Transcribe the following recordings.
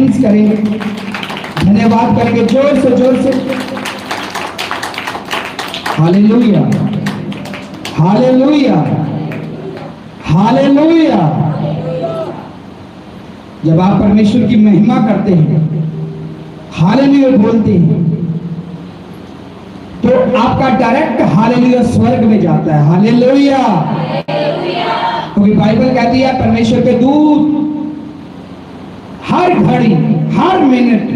Thanks करेंगे, धन्यवाद करेंगे जोर से। Hallelujah, hallelujah, hallelujah. जब आप परमेश्वर की महिमा करते हैं, हालेलुया बोलते हैं, तो आपका डायरेक्ट हालेलुया स्वर्ग में जाता है। हालेलुया। क्योंकि बाइबल कहती है परमेश्वर के दूत हर घड़ी हर मिनट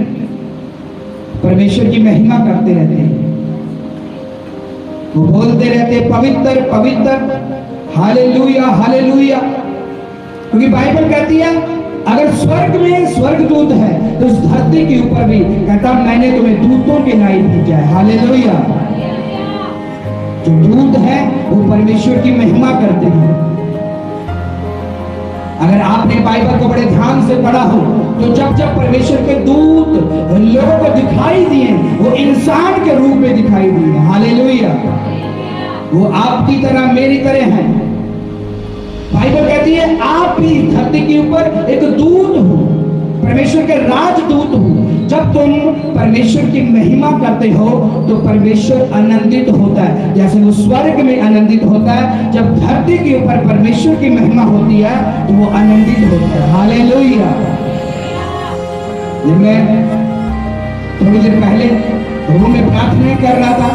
परमेश्वर की महिमा करते रहते हैं। वो बोलते रहते पवित्र पवित्र, हालेलुया हालेलुया। क्योंकि बाइबल कहती है अगर स्वर्ग में स्वर्गदूत है तो इस धरती के ऊपर भी कहता मैंने तुम्हें दूतों के नाई भेजा है। हालेलुया। जो दूत है वो परमेश्वर की महिमा करते हैं। अगर आपने बाइबल को बड़े ध्यान से पढ़ा हो तो जब जब परमेश्वर के दूत लोगों को दिखाई दिए वो इंसान के रूप में दिखाई दिए। हालेलुया। वो आपकी तरह मेरी तरह हैं। बाइबल कहती है आप भी धरती के ऊपर एक दूत हो, परमेश्वर के राजदूत हो। जब तुम परमेश्वर की महिमा करते हो तो परमेश्वर आनंदित होता है, जैसे वो स्वर्ग में आनंदित होता है। जब धरती के ऊपर परमेश्वर की महिमा होती है तो वो आनंदित होता है। हालेलुया। जब मैं थोड़ी देर पहले रूम में प्रार्थना कर रहा था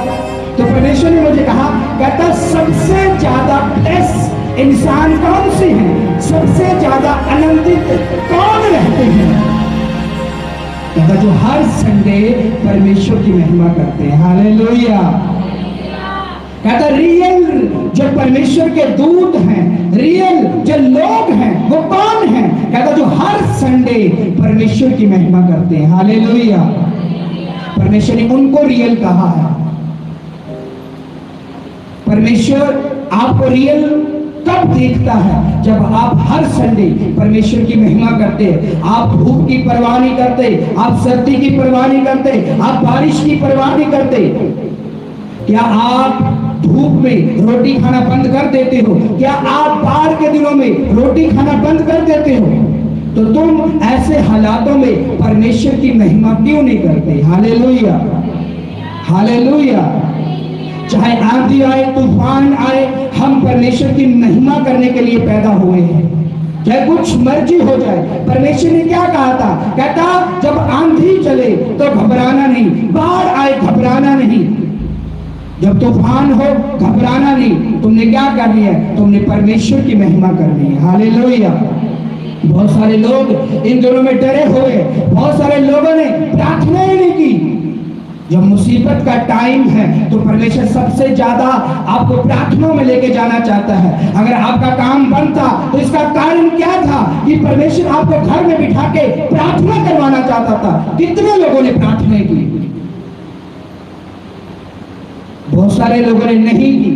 तो परमेश्वर ने मुझे कहा, कहता सबसे ज्यादा ब्लेस इंसान कौन से हैं, सबसे ज्यादा आनंदित कौन रहते हैं? कहता जो हर संडे परमेश्वर की महिमा करते हैं। हालेलुया। कहता रियल जो परमेश्वर के दूत हैं, रियल जो लोग हैं वो कौन हैं? कहता जो हर संडे परमेश्वर की महिमा करते हैं। हालेलुया। परमेश्वर ने उनको रियल कहा है। परमेश्वर आपको रियल कब देखता है? जब आप हर संडे परमेश्वर की महिमा करते हैं। आप धूप की परवाह नहीं करते, आप सर्दी की परवाह नहीं करते, आप बारिश की परवाह नहीं करते। क्या आप धूप में रोटी खाना बंद कर देते हो? क्या आप बाढ़ के दिनों में रोटी खाना बंद कर देते हो? तो तुम ऐसे हालातों में परमेश्वर की महिमा क्यों नहीं करते? Hallelujah, hallelujah. चाहे आंधी आए, तूफान आए, हम परमेश्वर की महिमा करने के लिए पैदा हुए हैं। चाहे कुछ मर्जी हो जाए। परमेश्वर ने क्या कहा था? कहता जब आंधी चले तो घबराना नहीं, बाढ़ आए घबराना नहीं, जब तूफान हो घबराना नहीं। तुमने क्या करनी है? तुमने परमेश्वर की महिमा करनी है। हालेलुया। बहुत सारे लोग इन दिनों में डरे हुए, बहुत सारे लोगों ने प्रार्थना ही नहीं की। जब मुसीबत का टाइम है तो परमेश्वर सबसे ज्यादा आपको प्रार्थना में लेके जाना चाहता है। अगर आपका काम बनता तो इसका कारण क्या था कि परमेश्वर आपको घर में बिठा के प्रार्थना करवाना चाहता था। कितने लोगों ने प्रार्थना की? बहुत सारे लोगों ने नहीं की,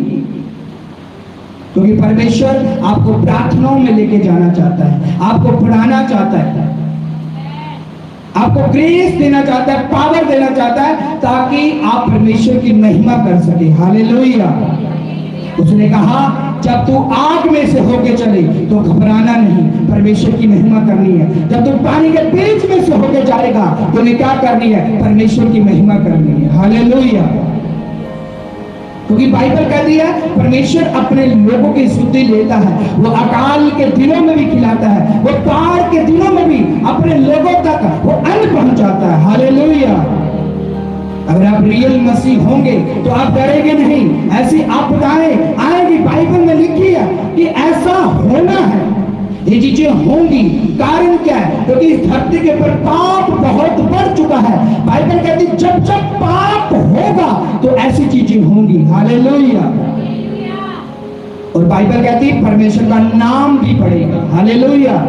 क्योंकि परमेश्वर आपको प्रार्थनाओं में लेके जाना चाहता है, आपको पढ़ाना चाहता है, आपको ग्रेस देना चाहता है, पावर देना चाहता है, ताकि आप परमेश्वर की महिमा कर सके। हालेलुया। उसने कहा जब तू आग में से होके चले तो घबराना नहीं, परमेश्वर की महिमा करनी है। जब तू पानी के बीच में से होके जाएगा तो उन्हें क्या करनी है? परमेश्वर की महिमा करनी है। हालेलुया। क्योंकि बाइबल कहती है परमेश्वर अपने लोगों की स्तुति लेता है। वो अकाल के दिनों में भी खिलाता है, वो बाढ़ के दिनों में भी अपने लोगों तक वो अन्न पहुंचाता है। हालेलुया। अगर आप रियल मसीह होंगे तो आप डरेंगे नहीं। ऐसी आपदाएं आएगी, बाइबल में लिखी है कि ऐसा होना है, ये चीजें होंगी। कारण क्या है? क्योंकि इस धरती के ऊपर पाप बहुत बढ़ चुका है। बाइबल कहती जब जब पाप होगा तो ऐसी चीजें होंगी। हालेलुया। और बाइबल कहती परमेश्वर का नाम भी पड़ेगा। हालेलुया।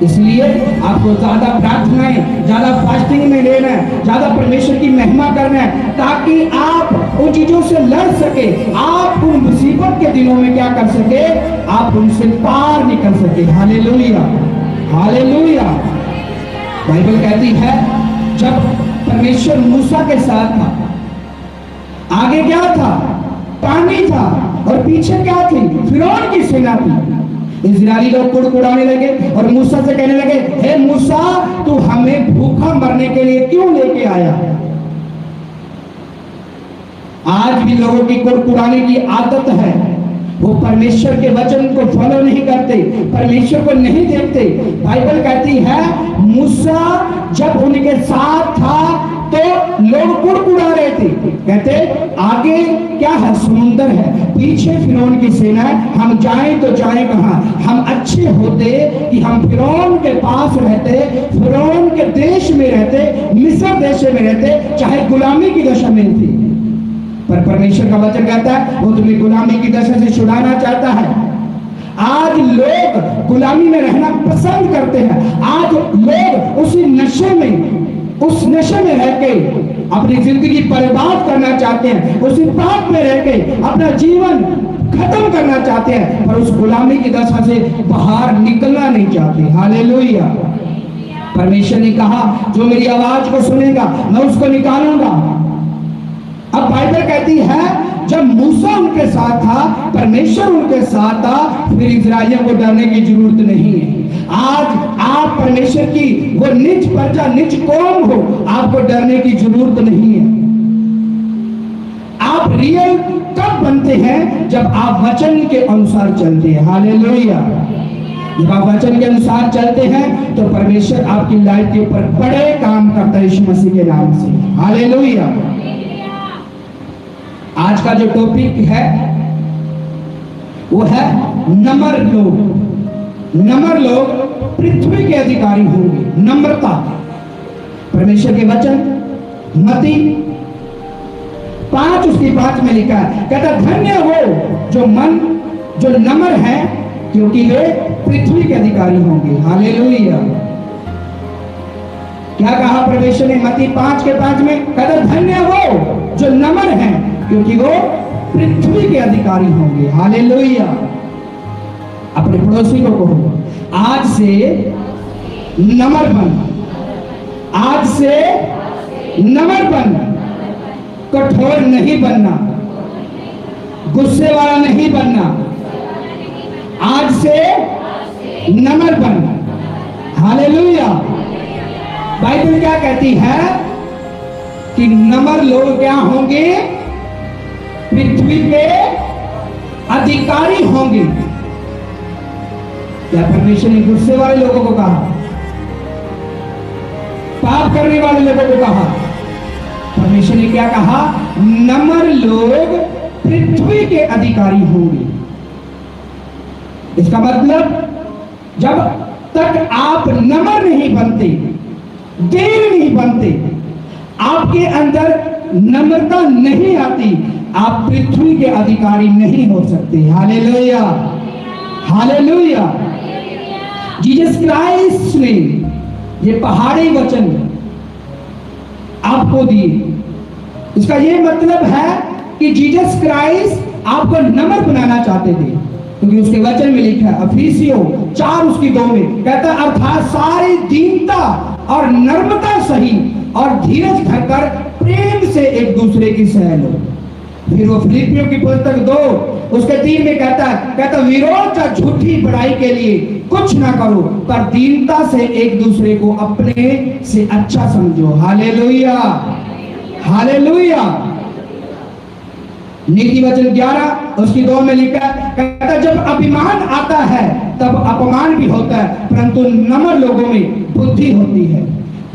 इसलिए आपको ज्यादा प्रार्थनाएं, ज्यादा फास्टिंग में लेना है, ज्यादा परमेश्वर की महिमा करना है, ताकि आप उन चीजों से लड़ सके, आप उन मुसीबत के दिनों में क्या कर सके? आप उनसे पार निकल सके। Hallelujah, hallelujah. बाइबल कहती है जब परमेश्वर मूसा के साथ था, आगे क्या था? पानी था, और पीछे क्या थी? फिरौन की सेना थी। इजरायली लोग कुड़कुड़ाने लगे और मूसा से कहने लगे, हे मूसा तू भूखा मरने के लिए क्यों लेके आया? आज भी लोगों की कुरकुराने की आदत है, वो परमेश्वर के वचन को फॉलो नहीं करते, परमेश्वर को नहीं देखते। बाइबल कहती है मूसा जब उनके साथ था तो लोग कुरकुरा रहे थे, कहते आगे क्या है, समुंदर है, पीछे फिरौन की सेना है, हम जाएं तो जाएं कहां? हम अच्छे होते कि हम फिरौन के पास रहते, फिरौन के देश में रहते, मिस्र देश में रहते, चाहे गुलामी की दशा में थी। पर परमेश्वर का वचन कहता है वो तुम्हें गुलामी की दशा से छुड़ाना चाहता है। आज लोग गुलामी में रहना पसंद करते हैं। आज लोग उसी नशे में, उस नशे में रह के अपनी जिंदगी बर्बाद करना चाहते हैं, उसी पाप में रह के अपना जीवन खत्म करना चाहते हैं, पर उस गुलामी की दशा से बाहर निकलना नहीं चाहते। हालेलुया। परमेश्वर ने कहा जो मेरी आवाज को सुनेगा मैं उसको निकालूंगा। अब बाइबल कहती है जब मूसा उनके साथ था, परमेश्वर उनके साथ था, फिर इस्राएलियों को डरने की जरूरत नहीं है। आज आप परमेश्वर की वो निज प्रजा, निज कौम हो, आपको डरने की जरूरत नहीं है। आप रियल कब बनते हैं? जब आप वचन के अनुसार चलते हैं। हालेलुया। जब आप वचन के अनुसार चलते हैं तो परमेश्वर आपकी लाइफ के ऊपर बड़े काम करता है यीशु मसीह के नाम से। हालेलुया। आज का जो टॉपिक है वो है नम्र लोग। नम्र लोग पृथ्वी के अधिकारी होंगे। नम्रता, परमेश्वर के वचन मत्ती 5 उसकी 5 में लिखा है, कहता धन्य वो जो नम्र है क्योंकि वे पृथ्वी के अधिकारी होंगे। हालेलुया। क्या कहा परमेश्वर ने मत्ती 5 के 5 में? कहता धन्य वो जो नम्र है क्योंकि वो पृथ्वी के अधिकारी होंगे। हालेलुया। अपने पड़ोसी को कहो आज से नम्र बन, आज से नम्र बन, कठोर नहीं बनना, गुस्से वाला नहीं बनना, आज से नम्र बन। हालेलुया। बाइबल क्या कहती है कि नम्र लोग क्या होंगे? पृथ्वी के अधिकारी होंगे। क्या परमेश्वर ने गुस्से वाले लोगों को कहा? पाप करने वाले लोगों को कहा? परमेश्वर ने क्या कहा? नम्र लोग पृथ्वी के अधिकारी होंगे। इसका मतलब जब तक आप नम्र नहीं बनते, दीन नहीं बनते, आपके अंदर नम्रता नहीं आती, आप पृथ्वी के अधिकारी नहीं हो सकते। हालेलुया। हालेलुया। जीसस क्राइस्ट ने ये पहाड़ी वचन आपको दिए। इसका ये मतलब है कि जीसस क्राइस्ट आपको नम्र बनाना चाहते थे, क्योंकि उसके वचन में लिखा है इफिसियों 4 उसकी 2 में कहता है अर्थात सारी दीनता और नम्रता सही और धीरज धरकर प्रेम से एक दूसरे की सह लो। फिर वो फिलिपियों की पुस्तक 2 उसके 3 में कहता विरोध या झूठी बड़ाई के लिए कुछ ना करो, पर दीनता से एक दूसरे को अपने से अच्छा समझो। हालेलुया। हालेलुया। नीति वचन 11 उसकी 2 में लिखा कहता जब अभिमान आता है तब अपमान भी होता है, परंतु नम्र लोगों में बुद्धि होती है।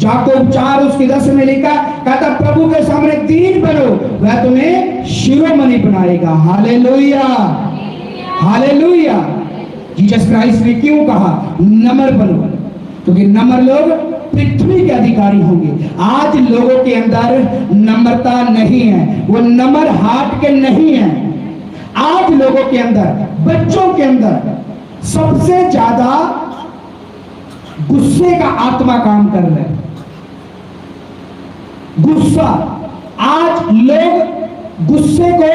याकूब 4 उसकी 10 में लिखा कहता प्रभु के सामने दीन बनो, वह तुम्हें शिरोमणि बनाएगा। हालेलुया। हालेलुया। जीसस क्राइस्ट ने क्यों कहा नम्र बनो? क्योंकि नम्र लोग पृथ्वी के अधिकारी होंगे। आज लोगों के अंदर नम्रता नहीं है, वो नम्र हार्ट के नहीं है। आज लोगों के अंदर, बच्चों के अंदर सबसे ज्यादा गुस्से का आत्मा काम कर रहा है। गुस्सा, आज लोग गुस्से को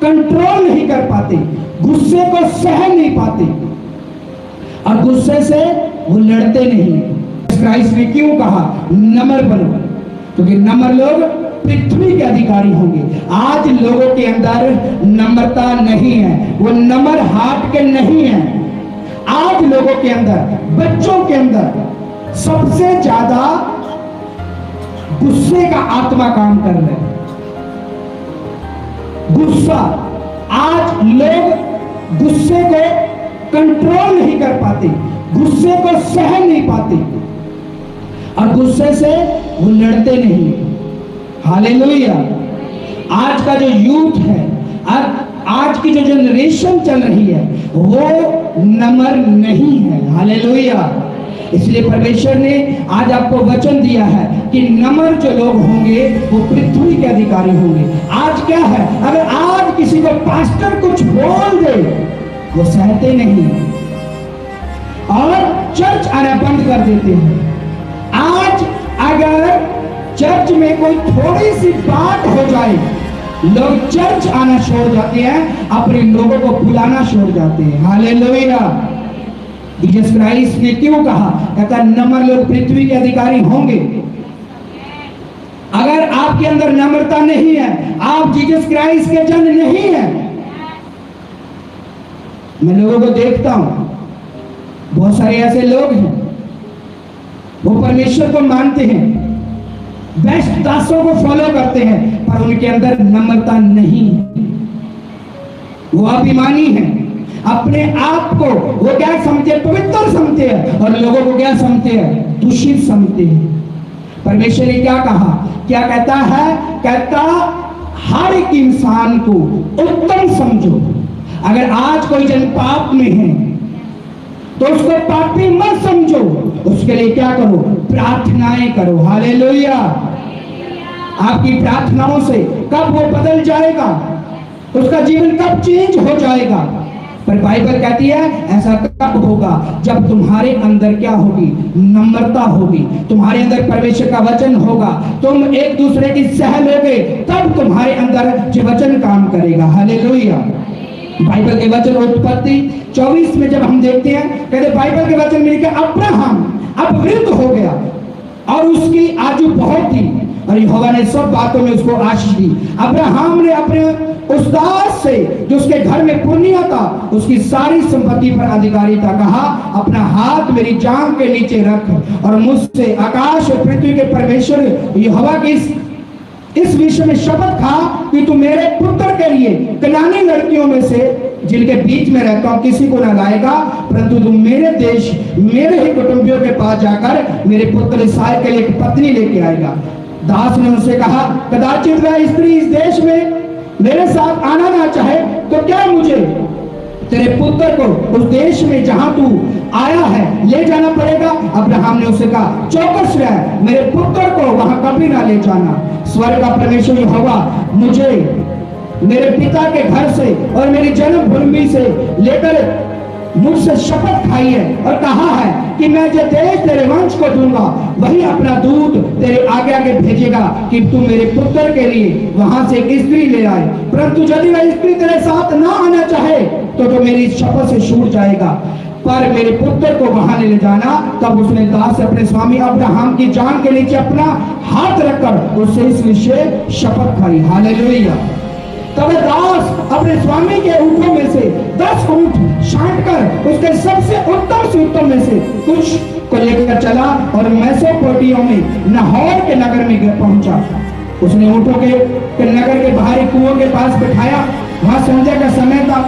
कंट्रोल नहीं कर पाते, गुस्से को सहन नहीं पाते और गुस्से से वो लड़ते नहीं। क्राइस्ट ने क्यों कहा नम्र बनो? क्योंकि नम्र लोग पृथ्वी के अधिकारी होंगे। आज लोगों के अंदर नम्रता नहीं है, वो नम्र हार्ट के नहीं है। आज लोगों के अंदर, बच्चों के अंदर सबसे ज्यादा गुस्से का आत्मा काम कर रहा है। गुस्सा, आज लोग गुस्से को कंट्रोल नहीं कर पाते, गुस्से को सह नहीं पाते और गुस्से से वो लड़ते नहीं। हालेलुया। आज का जो यूथ है, आज की जो जनरेशन चल रही है वो नम्र नहीं है। हालेलुया। इसलिए परमेश्वर ने आज आपको वचन दिया है कि नम्र जो लोग होंगे वो पृथ्वी के अधिकारी होंगे। आज क्या है, अगर आज किसी को पास्टर कुछ बोल दे वो सहते नहीं और चर्च आना बंद कर देते हैं। आज अगर चर्च में कोई थोड़ी सी बात हो जाए, लोग चर्च आना छोड़ जाते हैं, अपने लोगों को बुलाना छोड़ जाते हैं। हालेलुया। जीसस क्राइस्ट ने क्यों कहा, कहता नम्र लोग पृथ्वी के अधिकारी होंगे। अगर आपके अंदर नम्रता नहीं है, आप जीसस क्राइस्ट के जन नहीं है। मैं लोगों को देखता हूं, बहुत सारे ऐसे लोग हैं वो परमेश्वर को मानते हैं, बेस्ट दासों को फॉलो करते हैं, पर उनके अंदर नम्रता नहीं है। वो अभिमानी है, अपने आप को वो क्या समझते हैं, पवित्र समझते हैं और लोगों को क्या समझते हैं, दूषित समझते हैं। परमेश्वर ने क्या कहा, क्या कहता है, कहता हर एक इंसान को उत्तम समझो। अगर आज कोई जन पाप में है तो उसको पापी मत समझो, उसके लिए क्या करो, प्रार्थनाएं करो। हालेलुया। आपकी प्रार्थनाओं से कब वो बदल जाएगा, उसका जीवन कब चेंज हो जाएगा। पर बाइबल कहती है ऐसा कब होगा, जब तुम्हारे अंदर क्या होगी, नम्रता होगी, तुम्हारे अंदर परमेश्वर का वचन होगा, तुम एक दूसरे की सह लोगे, तब तुम्हारे अंदर जो वचन काम करेगा। हालेलुया। बाइबल के वचन उत्पत्ति 24 में जब हम देखते हैं, कहते बाइबल के वचन में कि अब्राहम अब वृद्ध हो गया और उसकी आयु बहुत थी और यहोवा ने सब बातों में उसको आशीष दी। अब्राहम ने अपने उस दास से जो उसके घर में पुण्य था, उसकी सारी संपत्ति पर अधिकारी था, कहा अपना हाथ मेरी जांघ के नीचे रख और मुझसे आकाश और पृथ्वी के परमेश्वर यहोवा की इस विषय में शपथ खा कि तू मेरे पुत्र के लिए कनानी लड़कियों में से जिनके बीच में रहता हूं किसी को न लाएगा, परंतु तू मेरे देश मेरे ही कुटुंबियों के पास जाकर मेरे पुत्र इसाई के लिए एक पत्नी लेके आएगा। दास ने उनसे कहा, कदाचित वह स्त्री इस देश में मेरे साथ आना ना चाहे तो क्या मुझे तेरे पुत्र को उस देश में जहां तू आया है ले जाना पड़ेगा। अब्राहम ने उसे कहा, चौकस रह, मेरे पुत्र को वहां कभी ना ले जाना। स्वर्ग का परमेश्वर यहोवा मुझे मेरे पिता के घर से और मेरी जन्मभूमि से लेकर मुझसे शपथ खाई है और कहा है कि मैं जो देश तेरे वंश को दूंगा वही अपना दूत तेरे आगे आगे भेजेगा कि तू मेरे पुत्र के लिए वहां से एक स्त्री ले आए, परंतु यदि वह स्त्री तेरे साथ ना आना चाहे तो मेरी शपथ से छूट जाएगा, पर मेरे पुत्र को वहां ले जाना। तब उसने दास से अपने स्वामी अब्राहम की जान के नीचे अपना हाथ रखकर उससे इस विषय शपथ खाई। हालेलुया। तब दास अपने स्वामी के ऊँटों में से 10 ऊँट छांट कर उसके सबसे उत्तम से उत्तम में से कुछ को लेकर चला और मेसोपोटामिया में नाहोर के नगर में पहुंचा। उसने ऊँटों के नगर के बाहरी कुओं के पास बैठाया। वहां संध्या का समय था,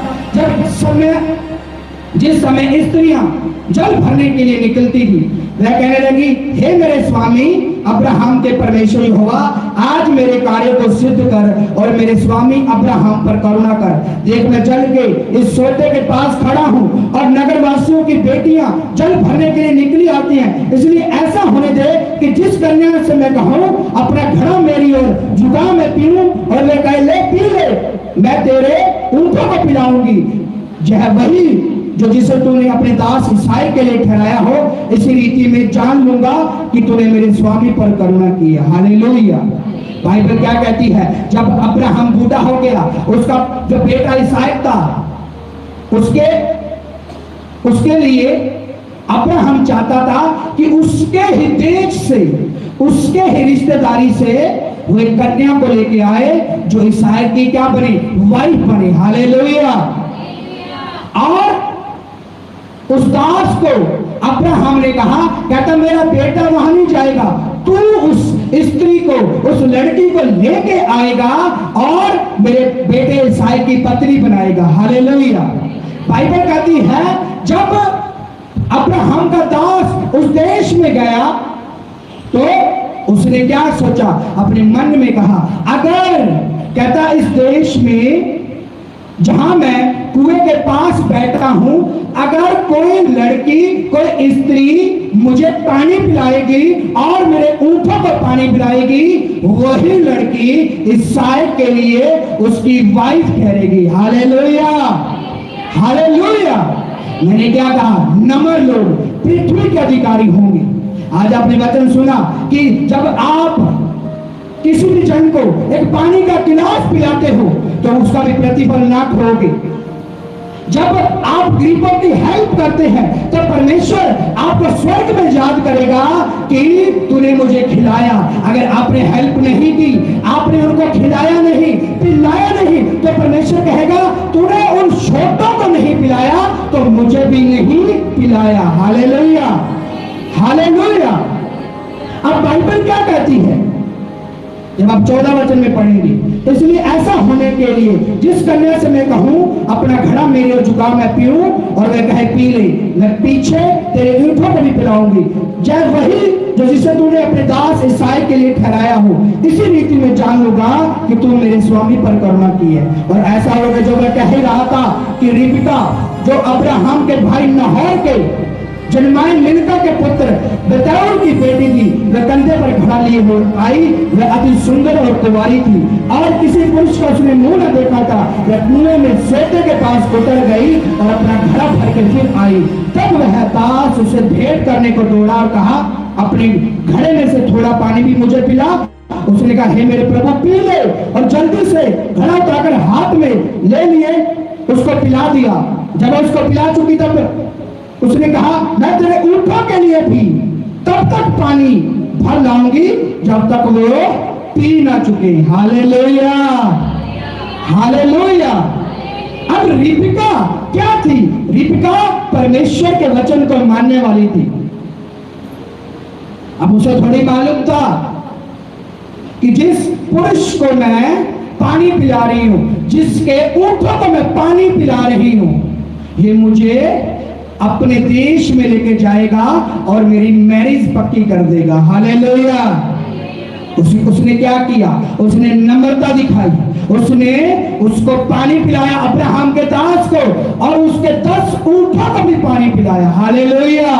जिस समय स्त्रियां जल भरने के लिए निकलती थी। वह कहने लगी, हे मेरे स्वामी अब्राहम के परमेश्वर यहोवा, आज मेरे कार्य को सिद्ध कर और मेरे स्वामी अब्राहम पर करुणा कर। देख मैं जल के इस सोते के पास खड़ा हूँ और नगर वासियों की बेटियां जल भरने के लिए निकली आती हैं, इसलिए ऐसा होने दे कि जिस कन्या से मैं कहूँ अपना घड़ा मेरी ओर झुका मैं पीऊं और वे कहे ले पी ले, मैं तेरे ऊँटों को पिलाऊंगी। यह वही जो जिसे तूने अपने दास ईसाई के लिए ठहराया हो, इसी रीति में जान लूंगा कि तूने मेरे स्वामी पर करुणा की है। हालेलुया। बाइबल क्या कहती है, जब अब्राहम बूढ़ा हो गया, उसका जो बेटा ईसाई था उसके लिए अब्राहम चाहता था कि उसके ही देश से, उसके ही रिश्तेदारी से वो एक कन्या को लेके आए जो ईसाई की क्या बने, वाइफ बने। हालेलुया। और उस दास को अब्राहम ने कहा, कहता मेरा बेटा वहां नहीं जाएगा, तू उस स्त्री को, उस लड़की को लेके आएगा और मेरे बेटे ईसाई की पत्नी बनाएगा। हालेलुया। बाइबल कहती है जब अब्राहम का दास उस देश में गया तो उसने क्या सोचा, अपने मन में कहा, अगर कहता इस देश में जहां मैं कुएं के पास बैठा हूं, अगर कोई लड़की, कोई स्त्री मुझे पानी पिलाएगी और मेरे ऊंटों को पानी पिलाएगी, वही लड़की ईसाई के लिए उसकी वाइफ ठहरेगी। Hallelujah, hallelujah. मैंने क्या कहा, नम्र लोग पृथ्वी के अधिकारी होंगे। आज आपने वचन सुना कि जब आप किसी भी जन को एक पानी का गिलास पिलाते हो तो उसका भी प्रतिफल ना खोगे। जब आप गरीबों की हेल्प करते हैं तो परमेश्वर आपको स्वर्ग में याद करेगा कि तूने मुझे खिलाया। अगर आपने हेल्प नहीं की, आपने उनको खिलाया नहीं, पिलाया नहीं, तो परमेश्वर कहेगा तूने उन छोटों को नहीं पिलाया तो मुझे भी नहीं पिलाया। Hallelujah, hallelujah. अब बाइबल क्या कहती है जब आप 14 वचन में पढ़ेंगे, इसलिए ऐसा होने के लिए जिस कन्या से मैं कहूं अपना घड़ा मेरे ओर झुका, मैं पीऊं और वह कहे पी ले, मैं पीछे तेरे ऊंटों को भी पिलाऊंगी। जय वही जो जिसे तूने अपने दास ईसाई के लिए ठहराया हो, इसी रीति में जान लूंगा कि तू मेरे स्वामी पर करुणा की है। और ऐसा होगा जो मैं कह ही रहा था कि रिबका जो अब्राहम के भाई नहोर के जन्माए मिल्का के पुत्र बेतौर की बेटी थी, वह कंधे पर घड़ा लिए हो आई। वह अति सुंदर और कुंवारी थी और किसी पुरुष का उसने मुंह न देखा था। वह कुएं में सोते के पास उतर गई और अपना घड़ा भर के फिर आई। तब वह दास उसे भेंट करने को दौड़ा और कहा, अपने घड़े में से थोड़ा पानी भी मुझे पिला। उसने कहा, हे मेरे प्रभु पी ले, और जल्दी से घड़ा उठाकर हाथ में ले लिए उसको पिला दिया। जब उसको पिला चुकी तब उसने कहा, मैं तेरे ऊंटों के लिए भी तब तक पानी भर लाऊंगी जब तक वो पी ना चुके। Hallelujah, hallelujah. अब रिबका क्या थी? रिबका परमेश्वर के वचन को मानने वाली थी। अब उसे थोड़ी मालूम था कि जिस पुरुष को मैं पानी पिला रही हूं, जिसके ऊंटों को मैं पानी पिला रही हूं, ये मुझे अपने देश में लेके जाएगा और मेरी मैरिज पक्की कर देगा। हालेलुया। उसने क्या किया? उसने नम्रता दिखाई, उसने उसको पानी पिलाया अब्राहम के दास को, और उसके 10 ऊंटों को भी पानी पिलाया। हालेलुया।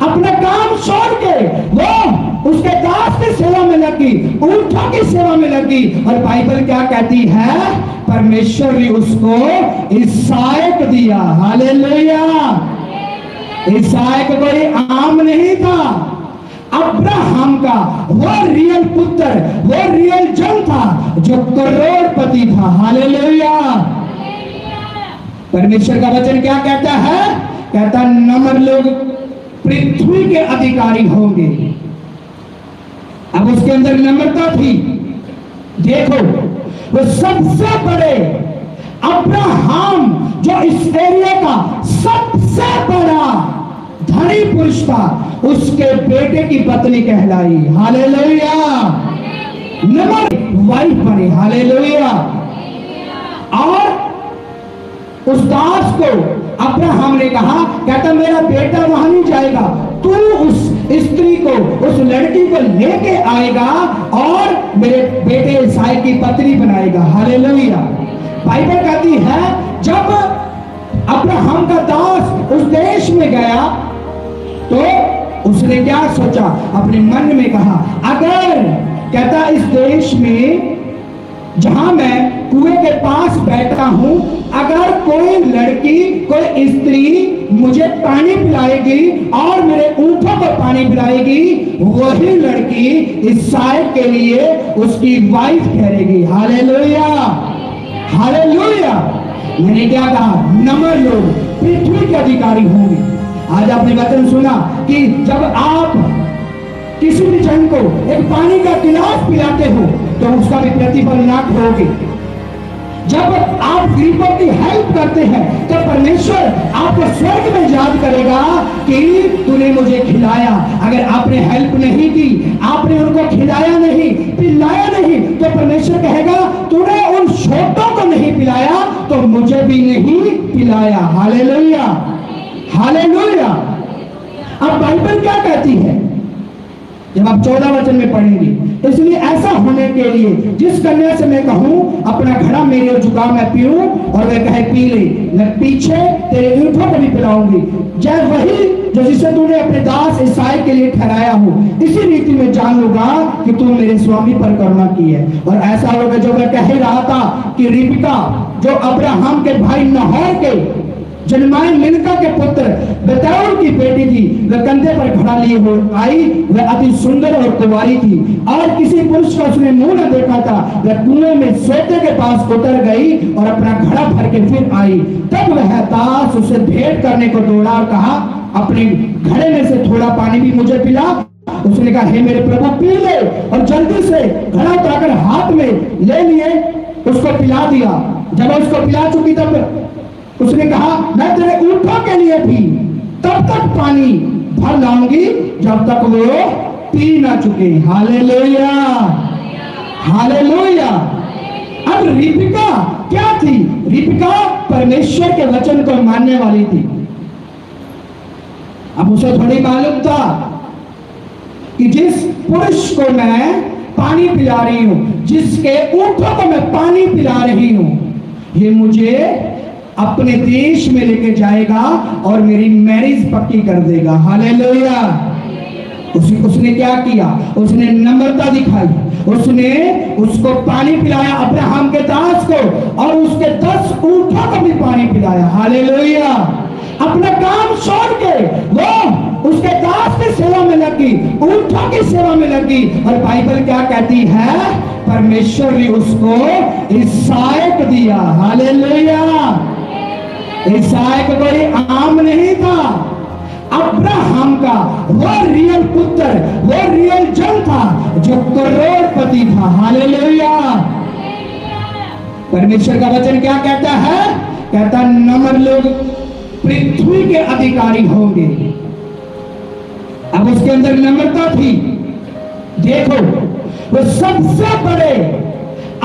अपना काम छोड़ के वो उसके दास की सेवा में लगी, ऊंटों की सेवा में लगी। और बाइबल क्या कहती है? परमेश्वर ने उसको ईसाक दिया। हालेलुया। ईसाक कोई आम नहीं था, अब्राहम का वो रियल पुत्र, वो रियल जन था जो करोड़पति था। हालेलुया। परमेश्वर का वचन क्या कहता है? कहता नम्र लोग पृथ्वी के अधिकारी होंगे। अब उसके अंदर नम्रता थी। देखो, वो सबसे बड़े अब्राहम जो इस एरिया का सबसे बड़ा धनी पुरुष था, उसके बेटे की पत्नी कहलाई। हालेलुया। नम्र वाइफ बने। हालेलुया। और उस दास को अब्राहम ने कहा, कहता मेरा बेटा वहां नहीं जाएगा, तू उस स्त्री को, उस लड़की को लेके आएगा और मेरे बेटे ईसाई की पत्नी बनाएगा। हालेलुया। बाइबल कहती है जब अब्राहम का दास उस देश में गया तो उसने क्या सोचा, अपने मन में कहा, अगर कहता इस देश में जहां मैं कुएं के पास बैठा हूं, अगर कोई लड़की, कोई स्त्री मुझे पानी पिलाएगी और मेरे ऊंटों को पानी पिलाएगी, वही लड़की ईसाई के लिए उसकी वाइफ ठहरेगी। Hallelujah, hallelujah. मैंने क्या कहा? नम्र लोग पृथ्वी के अधिकारी होंगे। आज आपने वचन सुना कि जब आप किसी भी जन को एक पानी का गिलास पिलाते हो तो उसका भी प्रतिफल ना खोगे। जब आप गरीबों की हेल्प करते हैं तो परमेश्वर आपको स्वर्ग में याद करेगा कि तूने मुझे खिलाया। अगर आपने हेल्प नहीं की, आपने उनको खिलाया नहीं, पिलाया नहीं, तो परमेश्वर कहेगा तूने उन छोटों को नहीं पिलाया तो मुझे भी नहीं पिलाया। Hallelujah, hallelujah. अब बाइबल क्या कहती है जब आप 14 वचन में पढ़ेंगे, इसलिए ऐसा होने के लिए जिस कन्या से मैं कहूं अपना घड़ा मेरे ओर झुका मैं पीऊं और वह कहे पी ले, मैं पीछे तेरे ऊँटों को भी पिलाऊंगी। जय वही जो जिसे तूने अपने दास ईसाई के लिए ठहराया हो, इसी रीति में जान लूंगा कि तू मेरे स्वामी पर करुणा की है। और ऐसा होगा जो मैं कह रहा था कि रिबका जो अब्राहम के भाई नहोर के जन्माए मिल्का के पुत्र बेतूएल की बेटी थी, वह कंधे पर घड़ा लिए हो आई, वह अति सुंदर और कुंवारी थी और किसी पुरुष का उसने मुंह न देखा था। वह कुएं में सोते के पास उतर गई और अपना घड़ा भर के फिर आई। तब वह दास उसे भेंट करने को दौड़ा और कहा अपने घड़े में से थोड़ा पानी भी मुझे पिला। उसने कहा हे मेरे प्रभु पी ले, और जल्दी से घड़ा उठाकर हाथ में ले लिए उसको पिला दिया। जब उसको पिला चुकी तब उसने कहा मैं तेरे ऊँटों के लिए भी तब तक पानी भर लाऊंगी जब तक वो पी ना चुके। Hallelujah, hallelujah. अब रिबका क्या थी? रिबका परमेश्वर के वचन को मानने वाली थी। अब उसे थोड़ी मालूम था कि जिस पुरुष को मैं पानी पिला रही हूं, जिसके ऊँटों को मैं पानी पिला रही हूं, ये मुझे अपने देश में लेके जाएगा और मेरी मैरिज पक्की कर देगा। हालेलुया। उसने क्या किया? उसने नम्रता दिखाई, उसने उसको पानी पिलाया अब्राहम के दास को और उसके 10 ऊँटों को भी पानी पिलाया। हालेलुया। अपना काम छोड़ के वो उसके दास की सेवा में लगी, ऊँटों की सेवा में लगी। और बाइबल क्या कहती है? परमेश्वर ने उसको इसहाक दिया। हालेलुया। इसहाक कोई आम नहीं था, अब्राहम का वो रियल पुत्र, वो रियल जन था जो करोड़पति था। हालेलुया। परमेश्वर का वचन क्या कहता है? कहता नम्र लोग पृथ्वी के अधिकारी होंगे। अब उसके अंदर नम्रता थी। देखो वो सबसे बड़े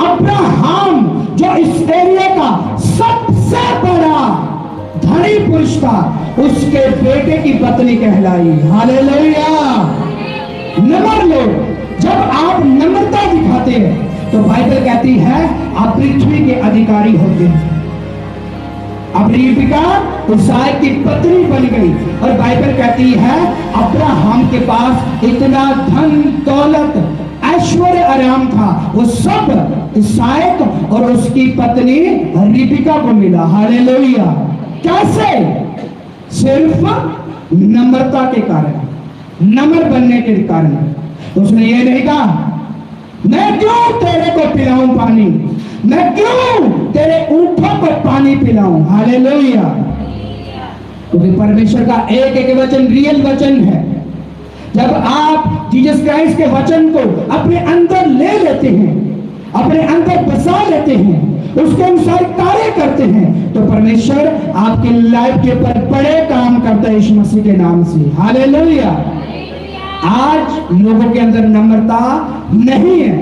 अब्राहम जो इस एरिया का सबसे बड़ा धनी पुरुष था, उसके बेटे की पत्नी कहलाई। हालेलुया। नम्र लोग जब आप नम्रता दिखाते हैं तो बाइबल कहती है आप पृथ्वी के अधिकारी होते हैं। अब रिबका इसहाक की पत्नी बन गई और बाइबल कहती है अब्राहम के पास इतना धन दौलत ऐश्वर्य आराम था, वो सब इसहाक और उसकी पत्नी रिबका को मिला। हालेलुया। कैसे? सिर्फ नम्रता के कारण, नम्र बनने के कारण। उसने ये नहीं कहा मैं क्यों तेरे को पिलाऊं पानी, मैं क्यों तेरे ऊँटों को पानी पिलाऊं। हालेलुया। क्योंकि परमेश्वर का एक एक वचन रियल वचन है। जब आप जीसस क्राइस्ट के वचन को अपने अंदर ले लेते हैं, अपने अंदर बसा लेते हैं, उसके अनुसार कार्य करते हैं, तो परमेश्वर आपकी लाइफ के ऊपर बड़े काम करता है यीशु मसीह के नाम से। हालेलुया। आज लोगों के अंदर नम्रता नहीं है।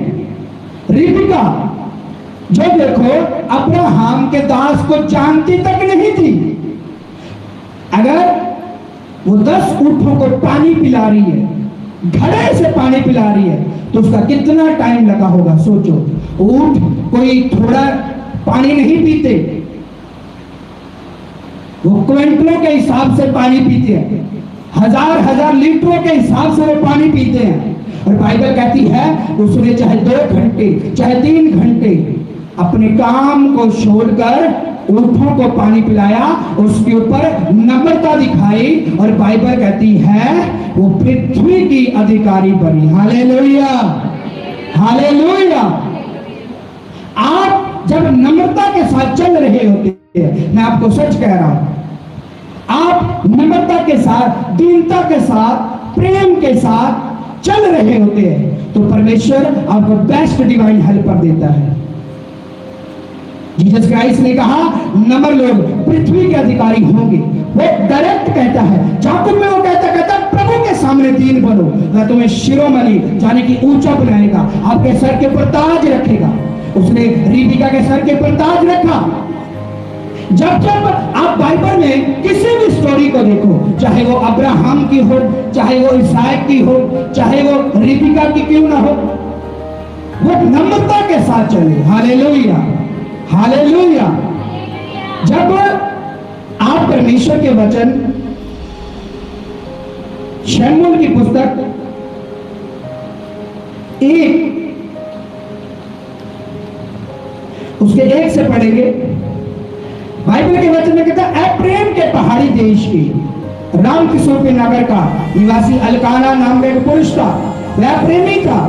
रिबका जो देखो अब्राहम के दास को जानती तक नहीं थी। अगर वो 10 ऊँटों को पानी पिला रही है, घड़े से पानी पिला रही है, तो उसका कितना टाइम लगा होगा सोचो। ऊँट कोई थोड़ा पानी नहीं पीते, वो क्विंटलों के हिसाब से पानी पीते हैं, हजार लीटरों के हिसाब से वो पानी पीते हैं। और बाइबल कहती है उसने चाहे 2 घंटे चाहे 3 घंटे अपने काम को छोड़कर ऊँटों को पानी पिलाया, उसके ऊपर नम्रता दिखाई और बाइबल कहती है वो पृथ्वी की अधिकारी बनी। Hallelujah, hallelujah. आप जब नम्रता के साथ चल रहे होते हैं, मैं आपको सच कह रहा हूं, आप नम्रता के साथ, दीनता के साथ, प्रेम के साथ चल रहे होते हैं तो परमेश्वर आपको बेस्ट डिवाइन हेल्पर देता है। जीसस क्राइस्ट ने कहा नम्र लोग पृथ्वी के अधिकारी होंगे। वो डायरेक्ट कहता है, जाकुब में वो कहता प्रभु के के सामने दीन बनो, वह तुम्हें शिरोमणि यानी कि ऊंचा बनाएगा, आपके सर के ऊपर ताज रखेगा। उसने रिबिका के सर के ऊपर ताज रखा। जब जब आप बाइबल में किसी भी स्टोरी को देखो, चाहे वो अब्राहम की हो, चाहे वो इसहाक की हो, चाहे वो रिबिका की क्यों ना हो, वो नम्रता के साथ चले। Hallelujah, hallelujah. जब आप परमेश्वर के वचन शमूएल की पुस्तक 1 उसके 1 से पढ़ेंगे, बाइबल के वचन में कहता है, एफ्रेम के पहाड़ी देश की राम किशोर के नगर का निवासी अल्काना नाम का एक पुरुष था। वह प्रेमी था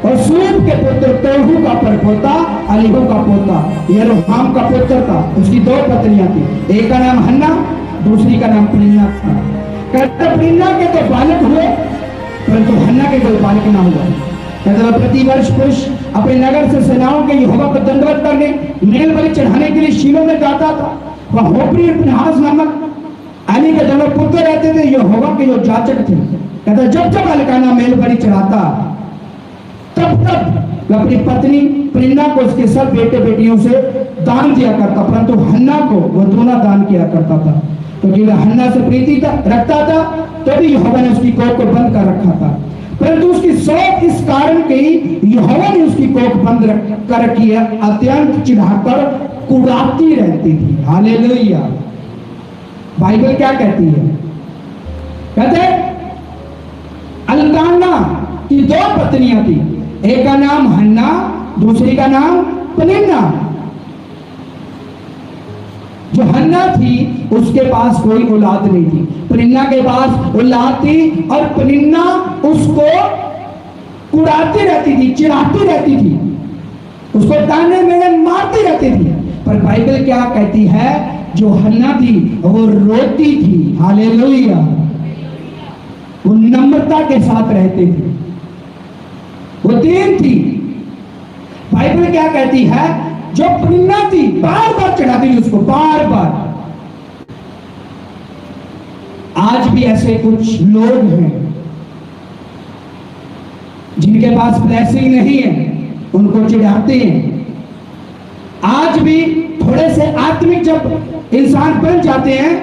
और सूद के पुत्र तोहू का परपोता, अलीहू का पोता, यरोहाम का पुत्र था। उसकी 2 पत्नियां थी, एक का नाम हन्ना, दूसरी का नाम पनिन्ना था। कहते पनिन्ना के तो बालक हुए, परंतु हन्ना के कोई बालक ना हुआ। कहते प्रतिवर्ष पुरुष अपने नगर से सेनाओं के यहोवा को दंडवत करने, मेल बलि चढ़ाने के लिए शीलो में जाता था। वह होप्री और फिनहास नामक अली के दोनों पुत्र रहते थे, यहोवा के जो जाचक थे। कहता जब जब अल्काना मेल बलि चढ़ाता, तब तब वह अपनी पत्नी पनिन्ना को उसके सब बेटे बेटियों से दान दिया करता, परंतु हन्ना को वह दूना दान किया करता था, क्योंकि वह हन्ना से प्रीति रखता था। तो भी यहोवा ने उसकी कोख को बंद कर रखा था, परंतु उसकी सौत इस कारण की यहोवा ने उसकी कोख बंद कर रखी है, अत्यंत चिढ़ाकर कुड़ाती रहती थी। हालेलुया। बाइबल क्या कहती है? कहते अल्काना की 2 पत्नियां थी, एक का नाम हन्ना, दूसरी का नाम पनिन्ना। जो हन्ना थी उसके पास कोई औलाद नहीं थी, पनिन्ना के पास औलाद थी, और पनिन्ना उसको कुड़ाती रहती थी, चिढ़ाती रहती थी, उसको ताने मेने मारती रहती थी। पर बाइबल क्या कहती है? जो हन्ना थी वो रोती थी। हालेलुया। वो नम्रता के साथ रहती थी, वो दीन थी। बाइबल क्या कहती है? जो पनिन्ना थी बार बार चढ़ाती थी उसको, बार बार। आज भी ऐसे कुछ लोग हैं जिनके पास ब्लेसिंग नहीं है, उनको चिढ़ाते हैं। आज भी थोड़े से आत्मिक जब इंसान बन जाते हैं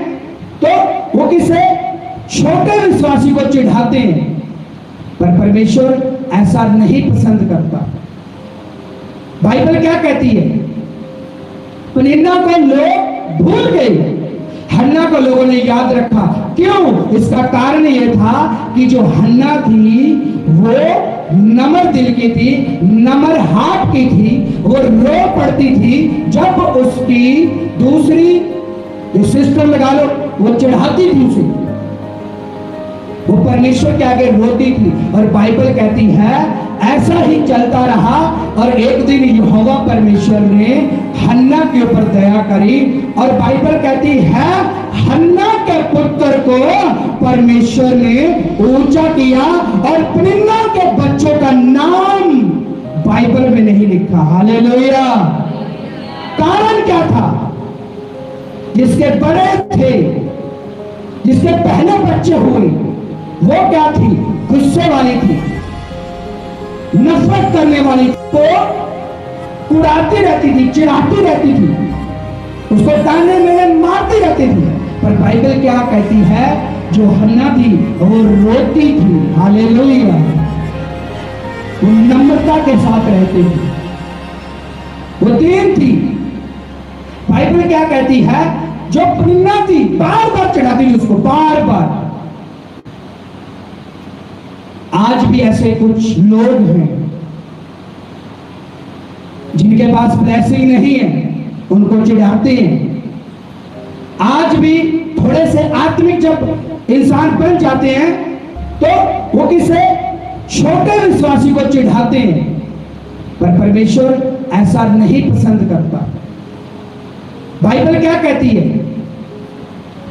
तो वो किसे छोटे विश्वासी को चिढ़ाते हैं, पर परमेश्वर ऐसा नहीं पसंद करता। बाइबल क्या कहती है? पनिन्ना को लोग भूल गए, हन्ना को लोगों ने याद रखा। क्यों? इसका कारण यह था कि जो हन्ना थी वो नम्र दिल की थी, नम्र हाथ की थी, वो रो पड़ती थी जब उसकी दूसरी सिस्टर लगा लो वो चढ़ाती थी उसे, वो परमेश्वर के आगे रोती थी। और बाइबल कहती है ऐसा ही चलता रहा, और एक दिन यहोवा परमेश्वर ने हन्ना के ऊपर दया करी, और बाइबल कहती है हन्ना के पुत्र को परमेश्वर ने ऊंचा किया, और पनिन्ना के बच्चों का नाम बाइबल में नहीं लिखा। हालेलुया। कारण क्या था? जिसके बड़े थे, जिसके पहले बच्चे हुए, वो क्या थी? गुस्से वाली थी, नफरत करने वाली, तो कुड़ाती रहती थी, चिढ़ाती रहती थी, उसको ताने मेने मारती रहती थी। पर बाइबल क्या कहती है? जो हन्ना थी वो रोती थी। हालेलुया। वो नम्रता के साथ रहती थी, वो दीन थी। बाइबल क्या कहती है? जो पनिन्ना थी बार बार चढ़ाती थी उसको, बार बार। आज भी ऐसे कुछ लोग हैं जिनके पास ब्लेसिंग नहीं है, उनको चिढ़ाते हैं। आज भी थोड़े से आत्मिक जब इंसान बन जाते हैं तो वो किसे छोटे विश्वासी को चिढ़ाते हैं, पर परमेश्वर ऐसा नहीं पसंद करता। बाइबल क्या कहती है?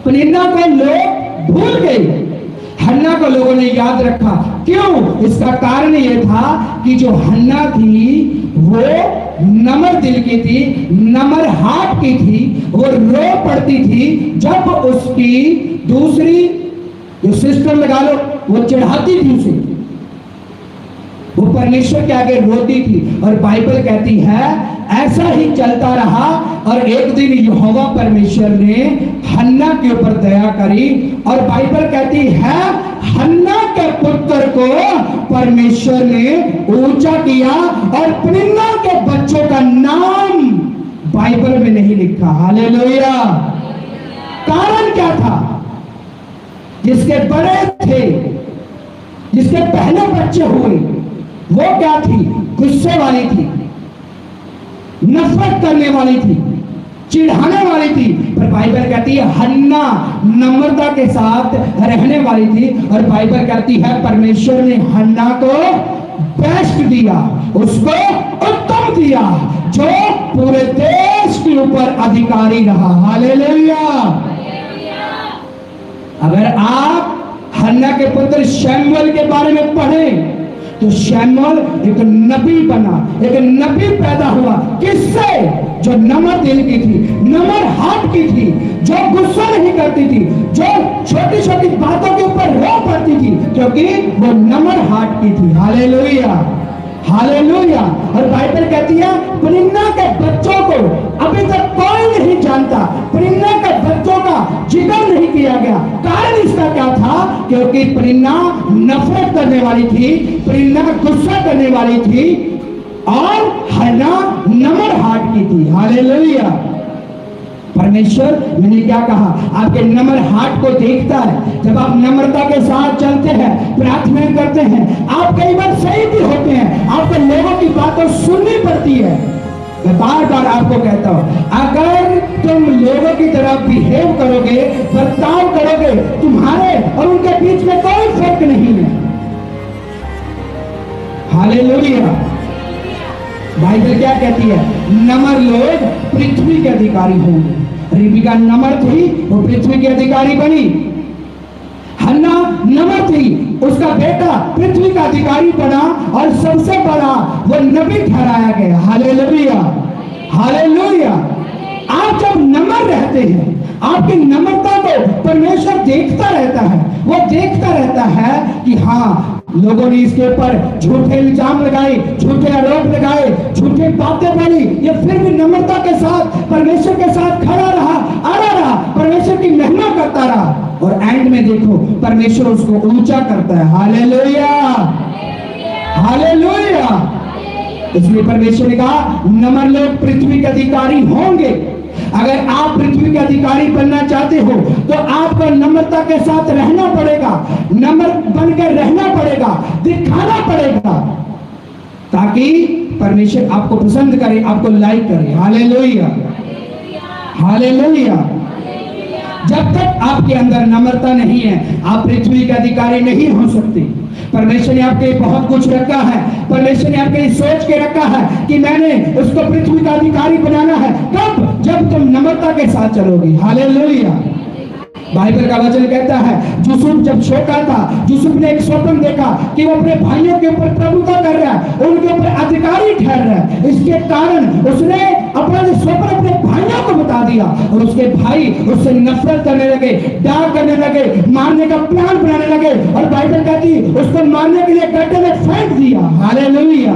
पनिन्ना को लोग भूल गए, हन्ना को लोगों ने याद रखा। क्यों? इसका कारण यह था कि जो हन्ना थी वो नम्र दिल की थी, नम्र हाथ की थी, वो रो पड़ती थी जब उसकी दूसरी जो सिस्टर लगा लो वो चिढ़ाती थी उसे, वो परमेश्वर के आगे रोती थी। और बाइबल कहती है ऐसा ही चलता रहा और एक दिन यहोवा परमेश्वर ने हन्ना के ऊपर दया करी और बाइबल कहती है हन्ना के पुत्र को परमेश्वर ने ऊंचा किया और पनिन्ना के बच्चों का नाम बाइबल में नहीं लिखा। हालेलुया। कारण क्या था? जिसके बड़े थे, जिसके पहले बच्चे हुए, वो क्या थी? गुस्से वाली थी, नफरत करने वाली थी, चिढ़ाने वाली थी। पर बाइबल कहती है हन्ना नम्रता के साथ रहने वाली थी। और बाइबल कहती है परमेश्वर ने हन्ना को बेस्ट दिया, उसको उत्तम दिया, जो पूरे देश के ऊपर अधिकारी रहा। हालेलुया। अगर आप हन्ना के पुत्र शमूएल के बारे में पढ़ें तो शमूएल एक नबी बना, एक नबी पैदा हुआ। किससे? जो नम्र दिल की थी, नम्र हाथ की थी, जो गुस्सा नहीं करती थी, जो छोटी छोटी बातों के ऊपर रो पड़ती थी, क्योंकि वो नम्र हाथ की थी। Hallelujah, hallelujah. और बाइबल कहती है पनिन्ना के बच्चों को अभी तक कोई नहीं जानता, पनिन्ना के बच्चों का जिक्र नहीं किया गया। कारण इसका क्या था? क्योंकि पनिन्ना नफरत करने वाली थी, पनिन्ना गुस्सा करने वाली थी और हन्ना नम्र हार्ट की थी। हालेलुया। परमेश्वर मैंने क्या कहा? आपके नम्र हार्ट को देखता है। जब आप नम्रता के साथ चलते हैं, प्रार्थना करते हैं, आप कई बार सही भी होते हैं, आपको लोगों की बातों सुननी पड़ती है। मैं बार बार आपको कहता हूं, अगर तुम लोगों की तरह बिहेव करोगे, बर्ताव करोगे, तुम्हारे और उनके बीच में कोई फर्क नहीं है। हालेलुया। बाइबल क्या कहती है? नम्र लोग पृथ्वी के अधिकारी होंगे। रिबिका नम्र थी, वो पृथ्वी की अधिकारी बनी। हन्ना नम्र थी, उसका बेटा पृथ्वी का अधिकारी बना और सबसे बड़ा वो नबी ठहराया गया। Hallelujah, hallelujah. आप जब नम्र रहते हैं, आपकी नम्रता को परमेश्वर देखता रहता है। वो देखता रहता है कि हाँ, लोगों ने इसके ऊपर झूठे इल्जाम लगाए, झूठे आरोप लगाए, झूठी बातें बोली, ये फिर भी नम्रता के साथ परमेश्वर के साथ खड़ा रहा, अड़ा रहा, परमेश्वर की महिमा करता रहा। और एंड में देखो परमेश्वर उसको ऊंचा करता है। Hallelujah, hallelujah. इसलिए परमेश्वर ने कहा नम्र लोग पृथ्वी के अधिकारी होंगे। अगर आप पृथ्वी के अधिकारी बनना चाहते हो तो आपको नम्रता के साथ रहना पड़ेगा, नम्र बनकर रहना पड़ेगा, दिखाना पड़ेगा, ताकि परमेश्वर आपको पसंद करे, आपको लाइक करे। Hallelujah, hallelujah. जब तक आपके अंदर नम्रता नहीं है, आप पृथ्वी के अधिकारी नहीं हो सकते। परमेश्वर ने आपके बहुत कुछ रखा है, परमेश्वर ने आपके सोच के रखा है कि मैंने उसको पृथ्वी का अधिकारी बनाना है। कब? जब तुम नम्रता के साथ चलोगे। हालेलुया। बाइबल का वचन कहता है यूसुफ जब छोटा था, यूसुफ ने एक स्वप्न देखा कि वो अपने भाइयों के ऊपर प्रभुता कर रहा है, उनके ऊपर अधिकारी ठहर रहा है। इसके कारण उसने अपना स्वप्न अपने भाइयों को बता दिया और उसके भाई उससे नफरत करने लगे, डांट करने लगे, मारने का प्लान बनाने लगे। और बाइबल कहती उसको मारने के लिए गड्ढे में फेंक दिया। हालेलुया।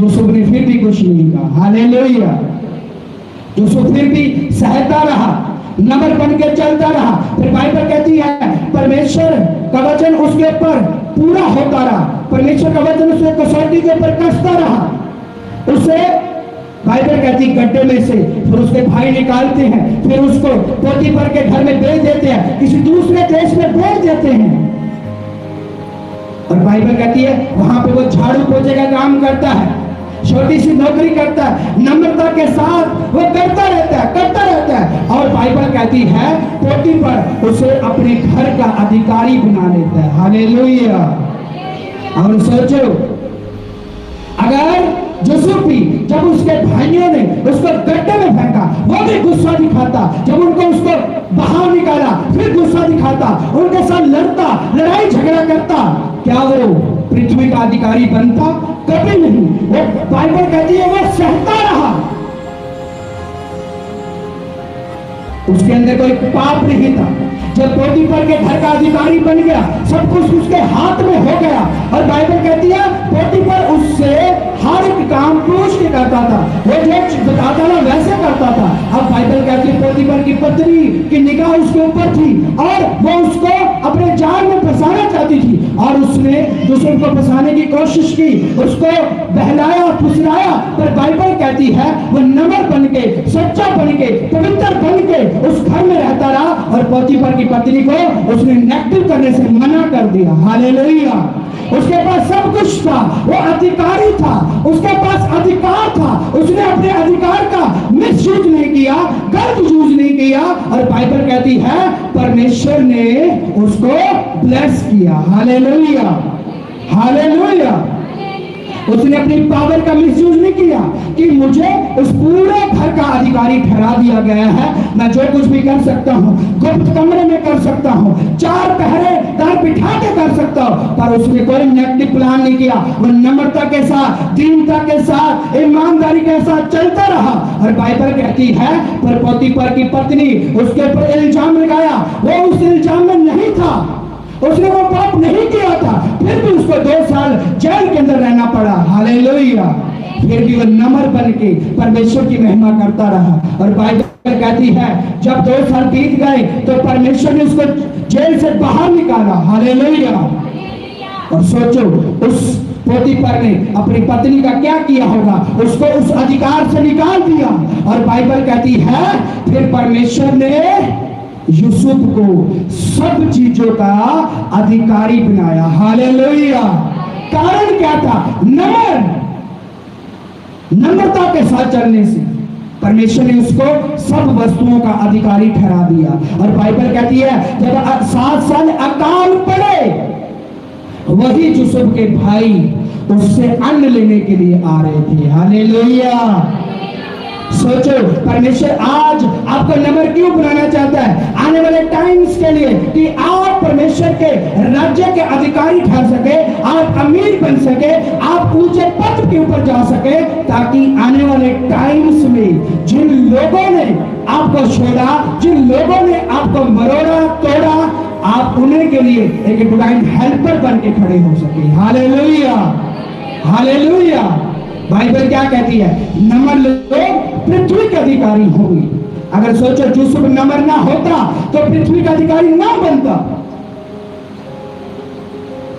यूसुफ ने फिर भी कुछ नहीं कहा। हालेलुया। यूसुफ फिर भी सहता रहा, नम्र बन के चलता रहा। फिर बाइबल कहती है परमेश्वर का वचन उसके ऊपर पूरा होता रहा, परमेश्वर का वचन उसके कसौटी के ऊपर कसता रहा। उसे बाइबल कहती गड्ढे में से फिर उसके भाई निकालते हैं, फिर उसको पोतीफर के घर में भेज देते हैं, किसी दूसरे देश में भेज देते हैं। और बाइबल कहती है वहां पे वो झाड़ू पोछे का काम करता है, छोटी सी नौकरी करता है, नम्रता के साथ वो करता रहता है, करता रहता है। और बाइबल कहती है पोतीफर उसे अपने घर का अधिकारी बना लेता है। हालेलुया। और सोचो अगर यूसुफ भी जब उसके भाइयों ने उसको गड्ढे में फेंका, वो भी गुस्सा दिखाता, जब उनको उसको बाहर निकाला फिर गुस्सा दिखाता, उनके साथ लड़ता, लड़ाई झगड़ा करता, क्या वो पृथ्वी का अधिकारी बनता? कभी नहीं। वो बाइबल कहती है वो सहता रहा, उसके अंदर कोई पाप नहीं था। जब पोतीफर के घर का अधिकारी बन गया, सब कुछ उसके हाथ में हो गया, और बाइबल कहती है पोतीफर उससे हर एक काम पूछ के करता था, वो जो बताता था वैसे करता था। अब बाइबल कहती है पोतीफर की पत्नी की निगाह उसके ऊपर थी और वो उसको अपने जाल में फंसाना चाहती थी, और उसने दूसरों को फंसाने की कोशिश की, उसको बहलाया फुसलाया, पर बाइबल कहती है वो नम्र बन के, सच्चा बन के, पवित्र बन के उस घर में रहता रहा, और पोतीफर की पत्नी को उसने नेगेटिव करने से मना कर दिया। हालेलुया। उसके पास सब कुछ था, वो अधिकारी था, उसके पास अधिकार था, उसने अपने अधिकार का मिसयूज नहीं किया, गलत यूज नहीं किया, और बाइबल कहती है परमेश्वर ने उसको ब्लेस किया। Hallelujah, hallelujah. उसने अपनी पावर का मिसयूज नहीं किया कि मुझे उस पूरे घर का अधिकारी ठहरा दिया गया है, मैं जो कुछ भी कर सकता हूँ, गुप्त कमरे में कर सकता हूँ, 4 पहरेदार बिठा के कर सकता हूँ, पर उसने कोई नेगेटिव प्लान नहीं किया। वो नम्रता के साथ, दीनता के साथ, ईमानदारी के साथ चलता रहा। और बाइबल कहती है पर पोतीफर की पत्नी उसके ऊपर इल्जाम लगाया, वो उस इल्जाम में नहीं था, उसने वो पाप नहीं किया था, फिर भी उसको 2 साल जेल के अंदर रहना पड़ा। हालेलुया। फिर भी वो नम्र बन के परमेश्वर की महिमा करता रहा। और बाइबल कहती है जब 2 साल बीत गए तो परमेश्वर ने उसको जेल से बाहर निकाला। हालेलुया। और सोचो उस पोतीफर ने अपनी पत्नी का क्या किया होगा, उसको उस अधिकार से निकाल दिया। और बाइबल कहती है फिर परमेश्वर ने यूसुफ को सब चीजों का अधिकारी बनाया। हालेलुया। कारण क्या था? नम्रता के साथ चलने से परमेश्वर ने उसको सब वस्तुओं का अधिकारी ठहरा दिया। और बाइबल कहती है जब 7 साल अकाल पड़े, वही यूसुफ के भाई उससे अन्न लेने के लिए आ रहे थे। हालेलुया। सोचो परमेश्वर आज आपको नम्र क्यों बनाना चाहता है? आने वाले टाइम्स के लिए कि आप परमेश्वर के राज्य के अधिकारी ठहर सके, आप अमीर बन सके, आप ऊंचे पद के ऊपर जा सके, ताकि आने वाले टाइम्स में जिन लोगों ने आपको छोड़ा, जिन लोगों ने आपको मरोड़ा तोड़ा, आप उन्हें के लिए एक डिवाइन हेल्पर बन के खड़े हो सके। Hallelujah, hallelujah. बाइबल क्या कहती है? नम्र लोग पृथ्वी के अधिकारी होंगे। अगर सोचो यूसुफ नम्र ना होता तो पृथ्वी का अधिकारी ना बनता,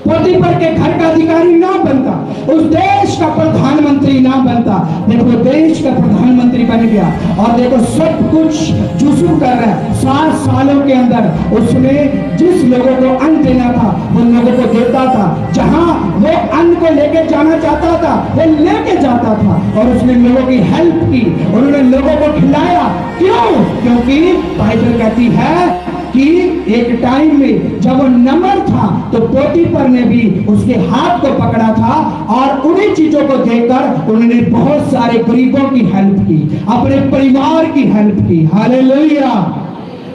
पोतीफर के घर का अधिकारी ना बनता, उस देश का प्रधानमंत्री ना बनता। देखो देश का प्रधानमंत्री बन गया, और देखो सब कुछ यूसुफ कर रहा है। 7 सालों के अंदर उसने जिस लोगों को अन्न देना था उन लोगों को देता था, जहां वो अन्न को लेके जाना चाहता था वो लेके जाता था, और उसने लोगों की हेल्प की, उन्होंने लोगों को खिलाया। क्यों? क्योंकि बाइबल कहती है कि एक टाइम में जब वो नम्र था तो पोतीफर ने भी उसके हाथ को पकड़ा था, और उन्हीं चीजों को देकर उन्होंने बहुत सारे गरीबों की हेल्प की, अपने परिवार की हेल्प की। Hallelujah,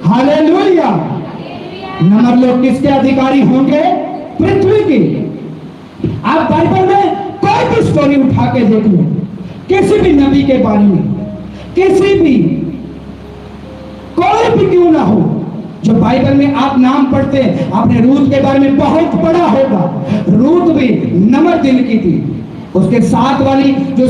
hallelujah. नम्र लोग किसके अधिकारी होंगे? पृथ्वी की। आप बाइबल में कोई भी स्टोरी उठा के देख लो, किसी भी नबी के बारे में, किसी भी, कोई भी क्यों ना हो, जो बाइबल में आप नाम पढ़ते हैं, आपने रूत के बारे में बहुत पढ़ा होगा। रूत भी नम्र दिल की थी, उसके साथ वाली जो